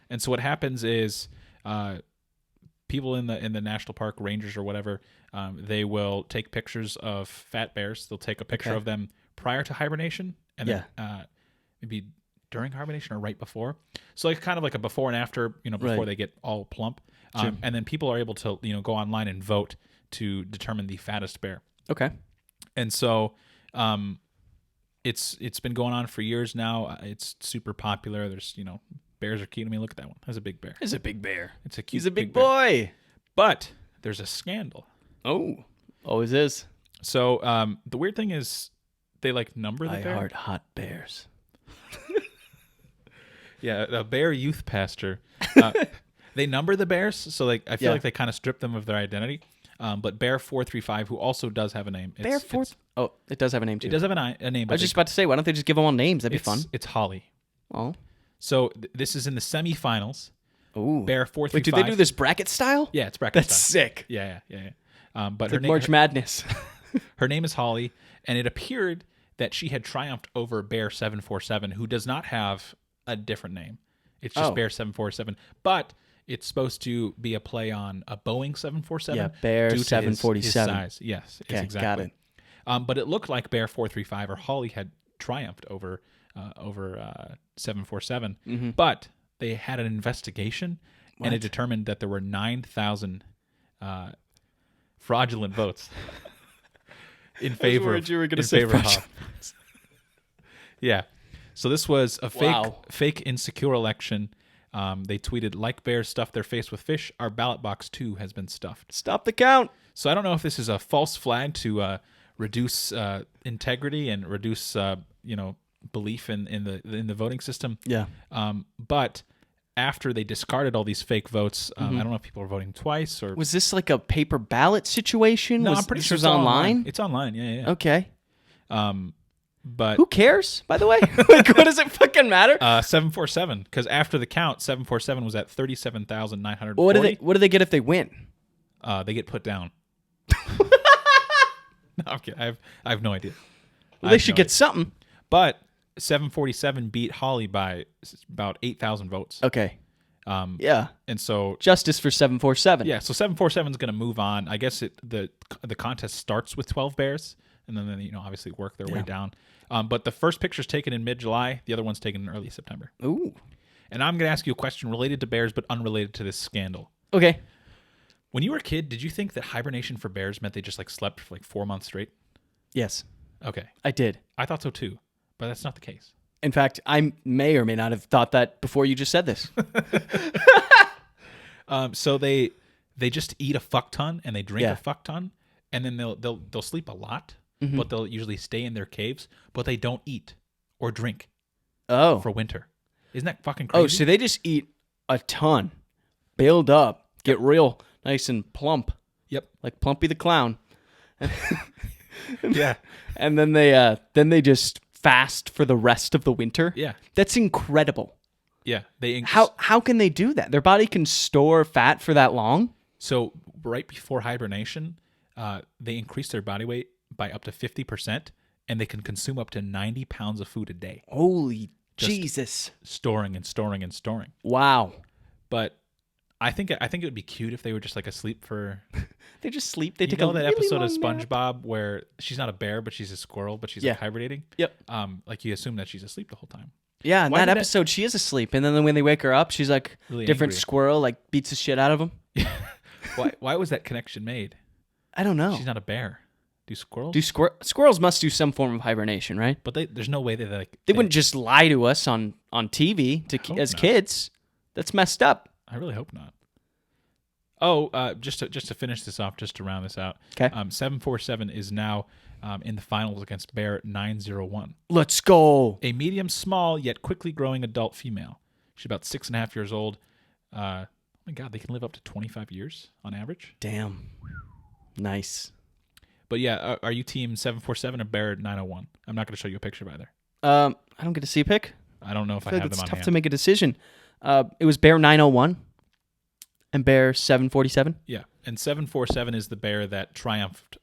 And so what happens is, people in the national park, rangers or whatever, they will take pictures of fat bears. They'll take a picture of them prior to hibernation, and then maybe during hibernation or right before. So like kind of like a before and after, before they get all plump. And then people are able to go online and vote to determine the fattest bear.
Okay.
And so it's been going on for years now. It's super popular. There's bears are cute. I mean, look at that one. That's a big bear.
It's a big bear.
It's a cute.
He's a big boy.
But there's a scandal.
Oh, always is.
So the weird thing is, they number the bear.
I heart hot bears.
Yeah, a bear youth pastor. They number the bears, so I feel like they kind of strip them of their identity. But Bear 435, who also does have a name.
Bear 4. Oh, it does have a name too.
It does have a name.
I was just about to say, why don't they just give them all names? That'd be fun.
It's Holly.
Oh.
So this is in the semifinals.
Ooh.
Bear 435.
Wait, do they do this bracket style?
Yeah, it's bracket
That's
style.
sick.
Yeah. But
it's like March Madness.
Her name is Holly, and it appeared that she had triumphed over Bear 747, who does not have a different name. It's just Bear 747, but it's supposed to be a play on a Boeing 747.
Yeah, Bear
due to
747.
his size. Yes,
okay,
exactly.
Got it.
But it looked like Bear 435 or Holly had triumphed over 747.
Mm-hmm.
But they had an investigation, and it determined that there were 9,000 fraudulent votes in favor of Holly. Yeah. So this was a fake insecure election. They tweeted, like bears stuff their face with fish, our ballot box too has been stuffed.
Stop the count.
So I don't know if this is a false flag to reduce integrity and reduce belief in the voting system.
Yeah.
But after they discarded all these fake votes, I don't know if people are voting twice or
was this like a paper ballot situation?
No, I'm pretty sure
it's online.
It's online. Yeah.
Okay.
But
who cares, by the way? Like, what does it fucking matter?
747, because after the count, 747 was at 37,940.
What do they get if they win?
They get put down. No, I'm kidding. I have no idea.
Well, they should get something.
But 747 beat Holly by about 8,000 votes.
Okay. Yeah.
And so
justice for 747.
Yeah. So 747 is going to move on. I guess the contest starts with 12 bears, and then obviously work their way down. But the first picture's taken in mid-July. The other one's taken in early September.
Ooh.
And I'm going to ask you a question related to bears, but unrelated to this scandal.
Okay.
When you were a kid, did you think that hibernation for bears meant they just slept for 4 months straight?
Yes.
Okay.
I did.
I thought so too, but that's not the case.
In fact, I may or may not have thought that before you just said this.
So they just eat a fuck ton and they drink a fuck ton, and then they'll sleep a lot. But they'll usually stay in their caves, but they don't eat or drink for winter. Isn't that fucking crazy?
Oh, so they just eat a ton, build up, get real nice and plump.
Yep.
Like Plumpy the Clown.
Yeah.
And then they just fast for the rest of the winter.
Yeah.
That's incredible.
Yeah.
How can they do that? Their body can store fat for that long?
So right before hibernation, they increase their body weight by up to 50%, and they can consume up to 90 pounds of food a day.
Holy Jesus.
Storing and storing and storing.
Wow.
But I think it would be cute if they were just like asleep for.
They just sleep. They take
that
really
episode
long
of
nap.
SpongeBob where she's not a bear but she's a squirrel but she's like hibernating.
Yep.
Like you assume that she's asleep the whole time.
Yeah, in that episode she is asleep, and then when they wake her up, she's like
really
different
angry.
Squirrel, like beats the shit out of him.
Why was that connection made?
I don't know.
She's not a bear. Do squirrels?
Squirrels must do some form of hibernation, right?
But there's no way they
wouldn't just lie to us on TV as kids. That's messed up.
I really hope not. Oh, just to finish this off, just to round this out.
Okay.
747 is now in the finals against Bear 901.
Let's go.
A medium, small yet quickly growing adult female. She's about 6.5 years old. Oh my God, they can live up to 25 years on average.
Damn. Nice.
But yeah, are you team 747 or Bear 901? I'm not going to show you a picture of either.
I don't get to see a pic.
I don't know if I have them on hand.
It's tough to make a decision. It was Bear 901 and Bear 747.
Yeah, and 747 is the bear that triumphed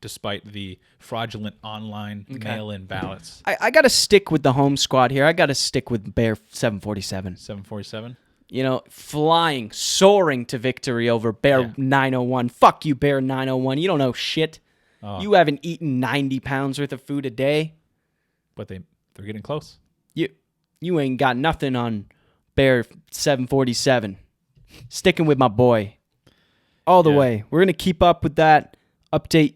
despite the fraudulent online mail-in ballots.
I got to stick with the home squad here. I got to stick with Bear 747.
747?
You know, flying, soaring to victory over Bear 901. Fuck you, Bear 901. You don't know shit. Oh. You haven't eaten 90 pounds worth of food a day.
But they're getting close.
You ain't got nothing on Bear 747. Sticking with my boy. All the way. We're going to keep up with that. Update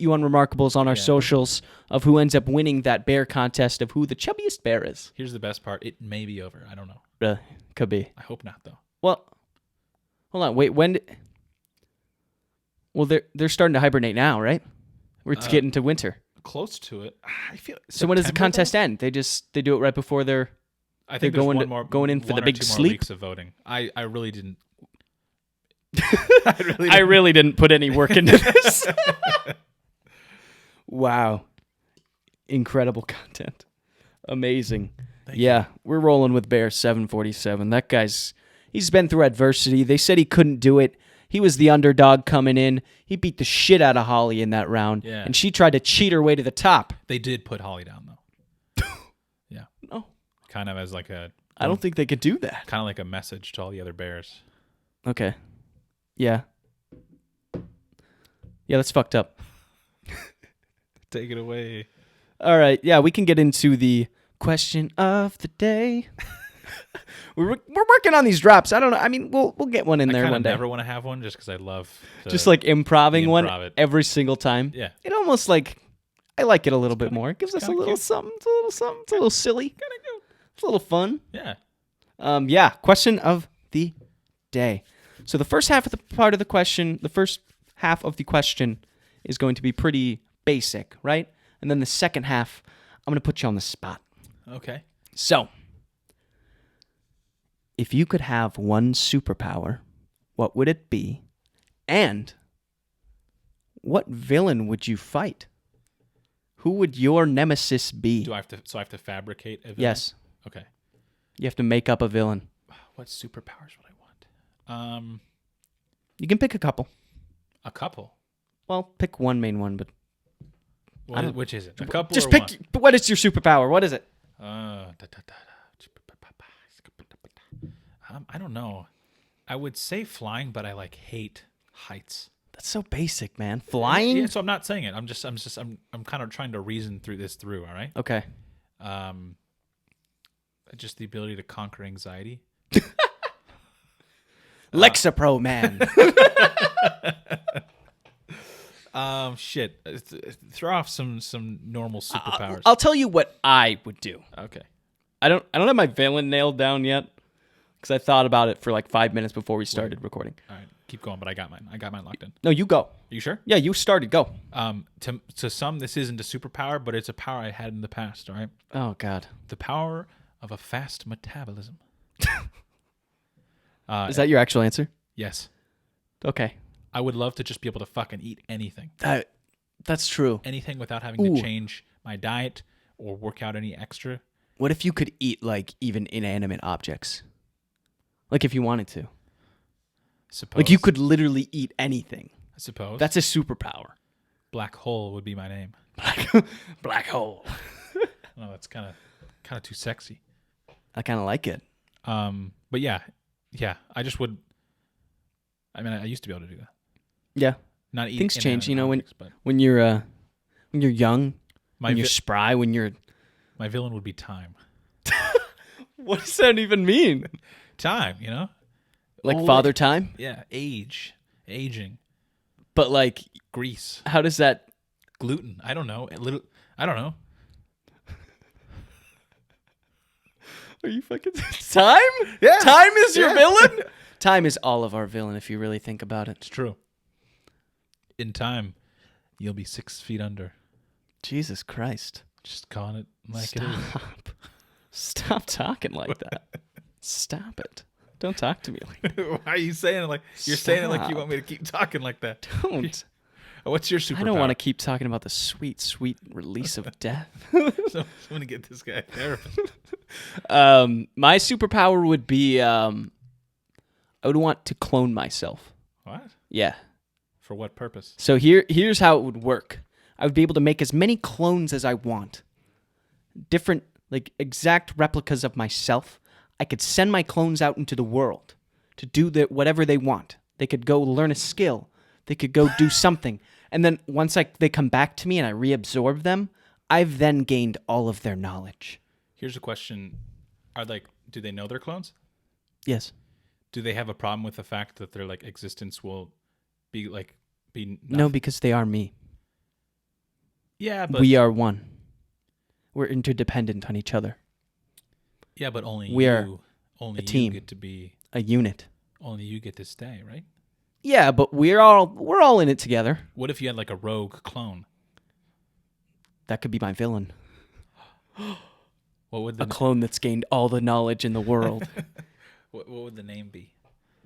you on Remarkables on our socials of who ends up winning that bear contest of who the chubbiest bear is.
Here's the best part. It may be over. I don't know.
Really? Could be.
I hope not, though.
Well, hold on. Wait, when... Well, they're starting to hibernate now, right? It's getting to winter.
Close to it. I feel.
So when does the contest end? They do it right before they're.
I think
they're
there's
going in for the big sleep.
Weeks of voting. I really didn't.
I really didn't put any work into this. Wow, incredible content, amazing. Thank you. We're rolling with Bear 747. That he's been through adversity. They said he couldn't do it. He was the underdog coming in. He beat the shit out of Holly in that round. Yeah. And she tried to cheat her way to the top.
They did put Holly down, though. Yeah.
No.
Kind of as like
I don't think they could do that.
Kind of like a message to all the other bears.
Okay. Yeah. Yeah, that's fucked up.
Take it away.
All right. Yeah, we can get into the question of the day. We're working on these drops. I don't know. I mean, we'll get one in there one day.
I never want to have one just because I love
just like improving one every single time.
Yeah.
It almost like I like it a little bit more. It gives us a little something. It's a little something. It's a little silly. It's a little fun.
Yeah.
Question of the day. So the first half of the question is going to be pretty basic, right? And then the second half, I'm going to put you on the spot.
Okay.
So, if you could have one superpower, what would it be? And what villain would you fight? Who would your nemesis be?
So I have to fabricate a villain?
Yes.
Okay.
You have to make up a villain.
What superpowers would I want?
You can pick a couple.
A couple?
Well, pick one main one, but
which is it? A couple
just
or
pick
one?
What is your superpower? What is it?
I don't know. I would say flying, but I hate heights.
That's so basic, man. Flying?
Yeah, so I'm not saying it. I'm kind of trying to reason this through, all right?
Okay.
Just the ability to conquer anxiety.
Lexapro man.
Shit. Throw off some normal superpowers.
I'll tell you what I would do.
Okay.
I don't have my villain nailed down yet because I thought about it for like 5 minutes before we started recording.
All right, keep going. But I got mine locked in.
No, you go.
Are you sure?
Yeah, you started. Go.
To some, this isn't a superpower, but it's a power I had in the past. All right.
Oh God.
The power of a fast metabolism.
Is that your actual answer?
Yes.
Okay.
I would love to just be able to fucking eat anything.
That's true.
Anything without having to change my diet or work out any extra.
What if you could eat like even inanimate objects? Like if you wanted to.
Suppose.
Like you could literally eat anything.
I suppose.
That's a superpower.
Black hole would be my name.
Black hole.
No, that's kind of too sexy.
I kind of like it.
But yeah, I just would. I mean, I used to be able to do that.
Yeah.
Not
things change,
objects,
when you're young, when you're spry,
my villain would be time.
What does that even mean?
Time,
Like Father Time?
Yeah, aging.
But like
grease.
How does that
gluten? I don't know. I don't know.
Are you fucking Time?
Yeah.
Time is your villain? Time is all of our villain if you really think about it.
It's true. In time, you'll be 6 feet under.
Jesus Christ.
Just calling it like it is.
Stop talking like that. Stop it. Don't talk to me like that.
Why are you saying it like you're saying it like you want me to keep talking like that?
Don't.
What's your superpower?
I don't want to keep talking about the sweet, sweet release of death.
So I'm going to get this guy a therapist.
My superpower would be I would want to clone myself.
What?
Yeah.
For what purpose?
So here's how it would work. I would be able to make as many clones as I want. Different, like exact replicas of myself. I could send my clones out into the world to do whatever they want. They could go learn a skill. They could go do something. And then once they come back to me and I reabsorb them, I've then gained all of their knowledge.
Here's a question. Do they know they're clones?
Yes.
Do they have a problem with the fact that their existence will be nothing?
No, because they are me.
Yeah, but
we are one. We're interdependent on each other.
Yeah, but only
a team.
You get to be
a unit.
Only you get to stay, right?
Yeah, but we're all in it together.
What if you had a rogue clone?
That could be my villain.
What would
a clone that's gained all the knowledge in the world.
What would the name be?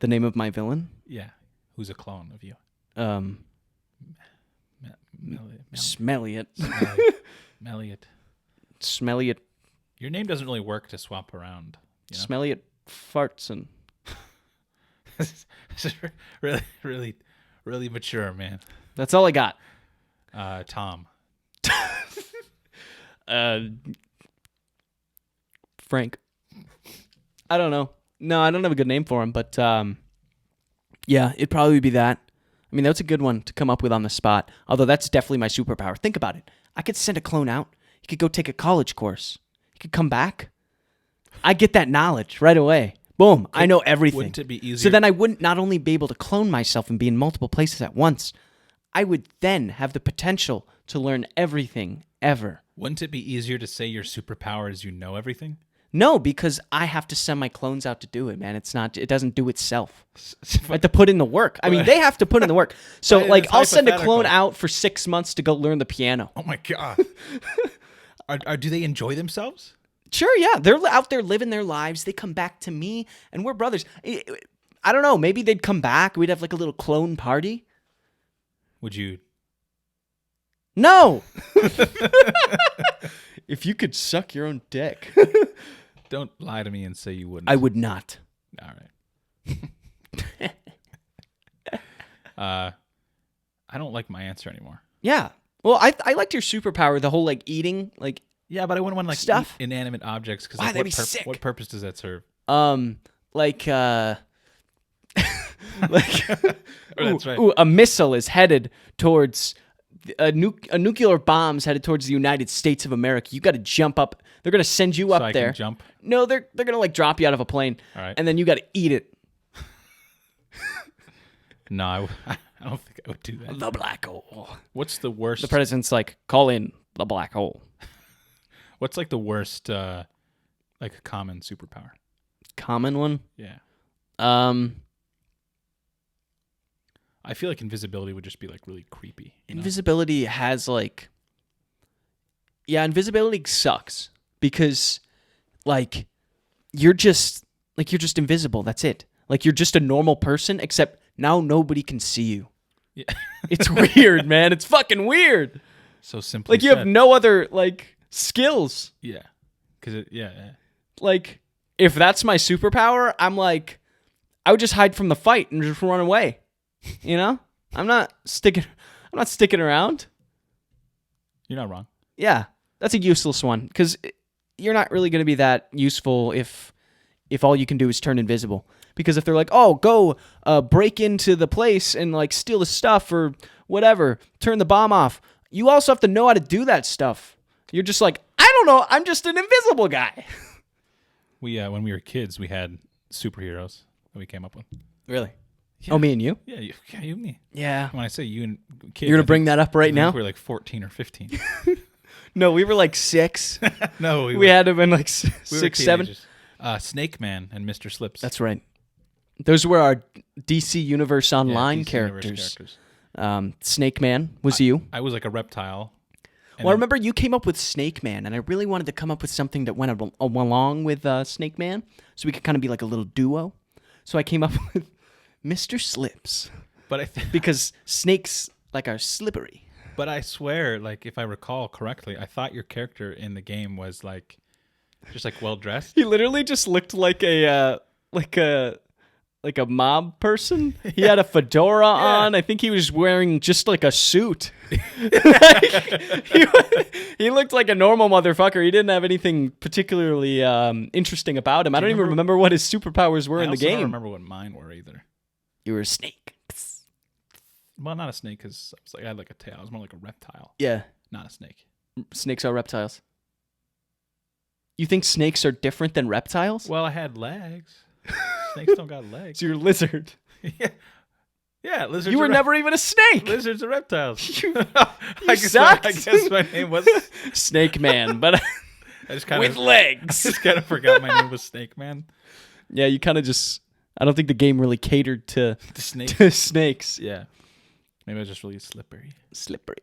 The name of my villain?
Yeah. Who's a clone of you?
Smelliot.
Melliot.
Smelliot.
Your name doesn't really work to swap around.
Smelliot farts and.
This is really, really, really mature, man.
That's all I got.
Tom.
Frank. I don't know. No, I don't have a good name for him, but yeah, it'd probably be that. I mean, that's a good one to come up with on the spot, although that's definitely my superpower. Think about it. I could send a clone out. He could go take a college course. He could come back. I get that knowledge right away. Boom. I know everything.
Wouldn't it be easier?
So then I wouldn't not only be able to clone myself and be in multiple places at once, I would then have the potential to learn everything ever.
Wouldn't it be easier to say your superpower is you know everything?
No, because I have to send my clones out to do it, man. It doesn't do itself. I have to put in the work. I mean, they have to put in the work. So, I'll send a clone out for 6 months to go learn the piano.
Oh my God. Do they enjoy themselves?
Sure, yeah. They're out there living their lives. They come back to me, and we're brothers. I don't know. Maybe they'd come back. We'd have a little clone party.
Would you?
No! If you could suck your own dick.
Don't lie to me and say you wouldn't.
I would not.
All right. I don't like my answer anymore.
Yeah. Well, I liked your superpower, the whole eating,
Yeah, but I wouldn't want to
stuff.
Eat inanimate objects because
that'd be sick.
What purpose does that serve? That's right.
A missile is headed towards a nuclear bomb's headed towards the United States of America. You got to jump up. They're gonna send you up there.
Can jump?
No, they're gonna drop you out of a plane.
All right.
And then you got to eat it.
No, I don't think I would do that.
The black hole.
What's the worst?
The president's call in the black hole.
What's the worst common superpower?
Common one?
Yeah. I feel like invisibility would just be really creepy.
Invisibility has invisibility sucks because you're just invisible. That's it. You're just a normal person, except now nobody can see you.
Yeah.
It's weird, man. It's fucking weird.
So simply
you have no other skills.
Yeah. Cuz yeah.
If that's my superpower, I'm I would just hide from the fight and just run away. I'm not sticking around.
You're not wrong.
Yeah. That's a useless one cuz you're not really going to be that useful if if all you can do is turn invisible. Because if they're like, oh, go break into the place and like steal the stuff or whatever, turn the bomb off, you also have to know how to do that stuff. You're just like, I don't know, I'm just an invisible guy.
We when we were kids, we had superheroes that we came up with.
Really?
Yeah.
Oh, me and you?
Yeah, you and me.
Yeah.
When I say you and kids,
you're gonna bring that up right now?
We were like 14 or 15.
No, we were like 6.
No,
we had to have been like 6, 7.
Snake Man and Mr. Slips.
That's right. Those were our DC Universe Online
DC
characters.
Universe
Snake Man was you.
I was like a reptile.
Well, I remember you came up with Snake Man, and I really wanted to come up with something that went along with Snake Man, so we could kind of be like a little duo. So I came up with Mr. Slips.
But
because snakes like are slippery.
But I swear, like if I recall correctly, I thought your character in the game was like just like well dressed.
He literally just looked like a mob person. He had a fedora on. I think he was wearing just like a suit. He looked like a normal motherfucker. He didn't have anything particularly interesting about him. I don't even remember what his superpowers were in the game.
I don't remember what mine were either.
You were a snake.
Well, not a snake because I had like a tail. I was more like a reptile.
Yeah.
Not a snake.
Snakes are reptiles. You think snakes are different than reptiles?
Well, I had legs. Snakes don't got legs.
So you're a lizard.
Yeah, lizards.
You were never even a snake.
Lizards are reptiles.
You
I
sucked.
guess my name was
Snake Man, but
I just kind
with legs.
I just kind of forgot my name was Snake Man.
Yeah, you kind of just. I don't think the game really catered to snakes.
Yeah, maybe I was just really slippery.
Slippery.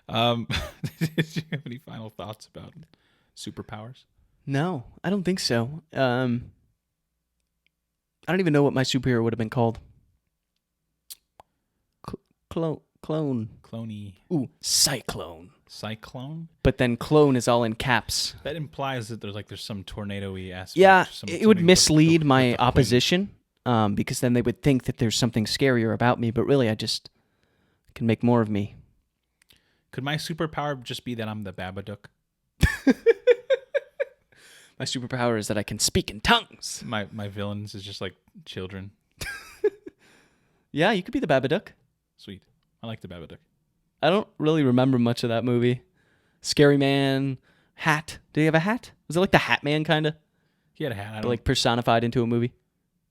Did you have any final thoughts about superpowers?
No, I don't think so. I don't even know what my superhero would have been called. Clone.
Cloney.
Ooh, Cyclone.
Cyclone?
But then clone is all in caps.
That implies that there's some tornado-y aspect.
Yeah, it would mislead my opposition because then they would think that there's something scarier about me, but really I just can make more of me.
Could my superpower just be that I'm the Babadook?
My superpower is that I can speak in tongues.
My villains is just like children.
Yeah, you could be the Babadook.
Sweet. I like the Babadook.
I don't really remember much of that movie. Scary Man, hat. Did he have a hat? Was it like the Hat Man kind of?
He had a hat.
But like personified into a movie?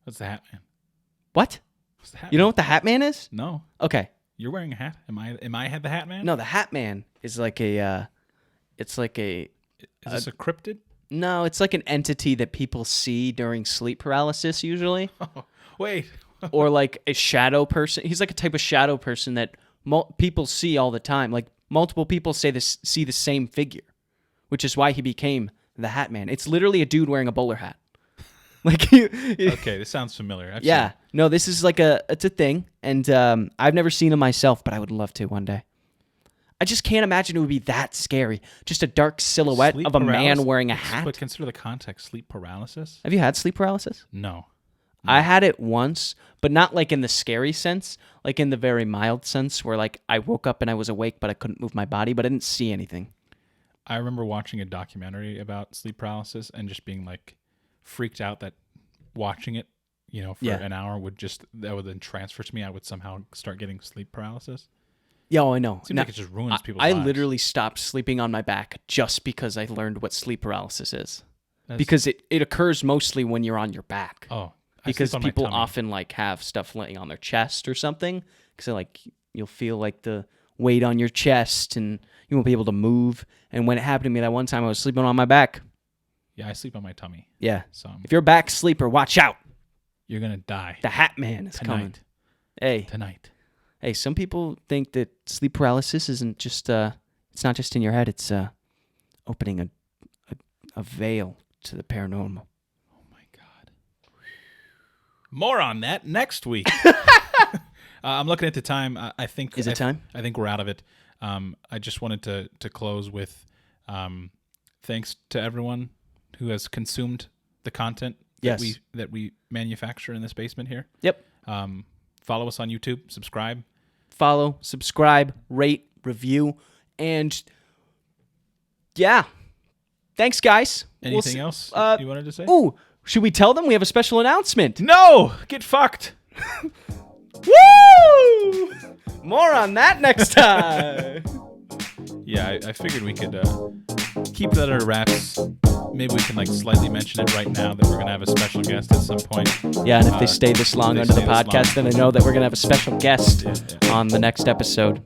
What's the Hat Man?
What?
What's the Hat
You know
Man?
what the Hat Man is?
No.
Okay.
You're wearing a hat? Am I the Hat Man?
No, the Hat Man is like a it's like a
Is this a cryptid?
No, it's like an entity that people see during sleep paralysis usually.
Oh, wait.
Or like a shadow person. He's like a type of shadow person that people see all the time. Like multiple people see the same figure, which is why he became the Hat Man. It's literally a dude wearing a bowler hat. Like
okay, this sounds familiar.
Yeah. No, this is like it's a thing, and I've never seen him myself, but I would love to one day. I just can't imagine it would be that scary. Just a dark silhouette of a man wearing a hat.
But consider the context. Sleep paralysis?
Have you had sleep paralysis?
No.
I had it once, but not like in the scary sense, like in the very mild sense where like I woke up and I was awake, but I couldn't move my body, but I didn't see anything.
I remember watching a documentary about sleep paralysis and just being like freaked out that watching it, for an hour that would then transfer to me. I would somehow start getting sleep paralysis.
Yeah, I know.
It seems like it just ruins people's lives.
I literally stopped sleeping on my back just because I learned what sleep paralysis is. Because it occurs mostly when you're on your back.
Oh,
because people often like have stuff laying on their chest or something. Because like you'll feel like the weight on your chest and you won't be able to move. And when it happened to me that one time, I was sleeping on my back.
Yeah, I sleep on my tummy.
Yeah.
So
if you're a back sleeper, watch out.
You're gonna die.
The Hat Man is coming. Hey.
Tonight.
Hey, some people think that sleep paralysis isn't just it's not just in your head, it's opening a veil to the paranormal.
Oh my God. More on that next week. I'm looking at the time. I think
Is it time?
I think we're out of it. I just wanted to close with thanks to everyone who has consumed the content that we manufacture in this basement here.
Yep.
Follow us on YouTube, subscribe.
Follow, subscribe, rate, review, and yeah, thanks, guys.
Anything else you wanted to say?
Ooh, should we tell them we have a special announcement?
No! Get fucked!
Woo! More on that next time.
Yeah, I figured we could keep that under wraps. Maybe we can slightly mention it right now that we're going to have a special guest at some point.
Yeah, and if they stay this long under the podcast, then they know that we're going to have a special guest on the next episode.